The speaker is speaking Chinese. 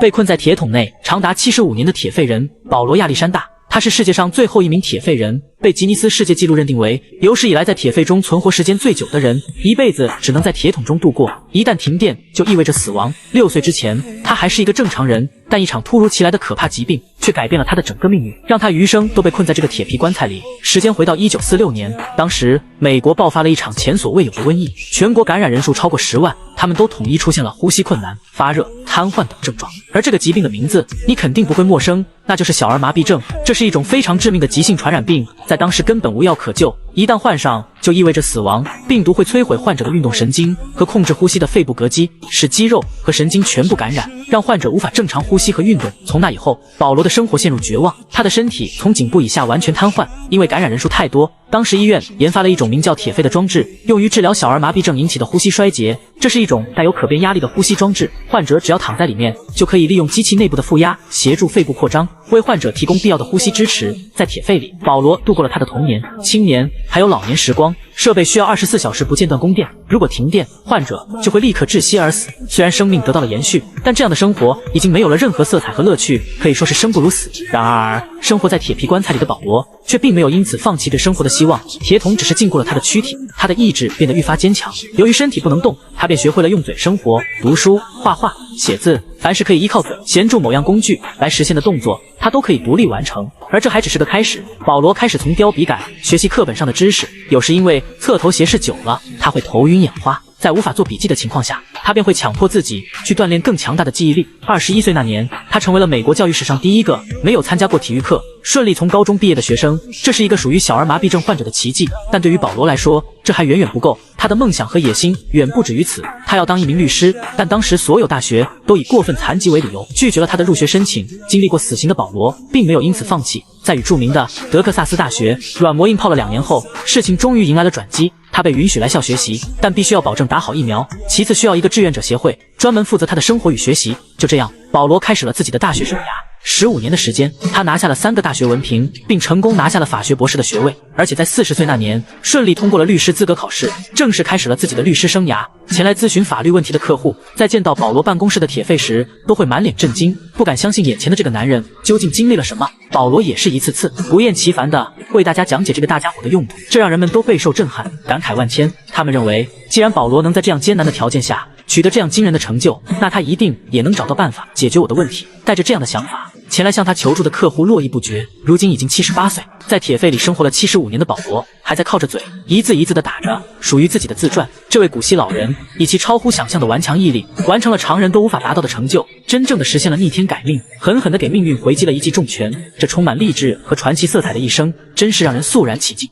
被困在鐵桶內長達75年的鐵廢人保羅·亞歷山大。他是世界上最後一名鐵廢人，被吉尼斯世界紀錄認定為有史以來在鐵廢中存活時間最久的人，一輩子只能在鐵桶中度過，一旦停電就意味着死亡。6歲之前，他還是一個正常人，但一場突如其來的可怕疾病卻改變了他的整個命運，讓他余生都被困在這個鐵皮棺材裡。時間回到1946年，當時美國爆發了一場前所未有的瘟疫，全國感染人數超過10萬，他們都統一出現了呼吸困難、發熱、癱瘓等症狀。而這個疾病的名字你肯定不會陌生，那就是小兒麻痹症。這是一種非常致命的急性傳染病，在當時根本無药可救，一旦患上就意味着死亡。病毒会摧毀患者的运动神經和控制呼吸的肺部膈肌，使肌肉和神经全部感染，讓患者无法正常呼吸和運動。從那以後，保羅的生活陷入絕望，他的身體從頸部以下完全癱瘓，因為感染人數太多。當時醫院研發了一種名叫鐵肺的裝置，用於治療小兒麻痹症引起的呼吸衰竭。這是一種帶有可变壓力的呼吸裝置，患者只要躺在裡面，就可以利用機器內部的負壓協助肺部擴張，為患者提供必要的呼吸支持。在鐵肺裡，保羅度過了他的童年、青年還有老年時光。設備需要24小時不間斷供電，如果停電，患者就會立刻窒息而死。雖然生命得到了延續，但這樣的生活已經沒有了任何色彩和樂趣，可以說是生不如死。然而，生活在鐵皮棺材裡的保羅卻並沒有因此放棄對生活的希望。鐵桶只是禁锢了他的軀體，他的意志變得愈發堅強。由於身體不能動，他便學會了用嘴生活，讀書、畫畫、寫字，凡是可以依靠嘴銜住某樣工具來實現的動作，他都可以獨立完成。而這還只是個開始，保羅開始從雕筆桿學習課本上的知識，有時因為側頭斜視久了，他會頭暈眼花。在無法做筆記的情況下，他便會強迫自己去鍛鍊更強大的記憶力。21歲那年，他成為了美國教育史上第一個沒有參加過體育課順利從高中畢業的學生，這是一個屬於小兒麻痹症患者的奇蹟。但對於保羅來說，這還遠遠不夠，他的夢想和野心遠不止於此。他要當一名律師，但當時所有大學都以過分殘疾為理由拒絕了他的入學申請。經歷過死刑的保羅並沒有因此放棄，在與著名的德克薩斯大學軟磨硬泡了2年後，事情終於迎來了轉機。他被允許來校學習，但必須要保證打好疫苗，其次需要一個志願者協會，專門負責他的生活與學習。就這樣，保羅開始了自己的大學生涯。15年的時間，他拿下了3個大學文憑，並成功拿下了法學博士的學位，而且在40歲那年順利通過了律師資格考試，正式開始了自己的律師生涯。前來諮詢法律問題的客戶，在見到保羅辦公室的鐵肺時，都會滿臉震驚，不敢相信眼前的這個男人究竟經歷了什麼。保羅也是一次次不厭其煩地為大家講解這個大家伙的用途，這讓人們都備受震撼，感慨萬千。他們認為，既然保羅能在這樣艱難的條件下取得這樣驚人的成就，那他一定也能找到辦法解決我的問題。帶着這樣的想法，前來向他求助的客戶絡繹不絕。如今已經78歲，在鐵肺裡生活了75年的保羅，還在靠着嘴一字一字地打着屬於自己的自傳。這位古稀老人以其超乎想象的頑強毅力，完成了常人都無法達到的成就，真正的實現了逆天改命，狠狠地給命運回擊了一記重拳。這充滿勵志和傳奇色彩的一生，真是讓人肅然起敬。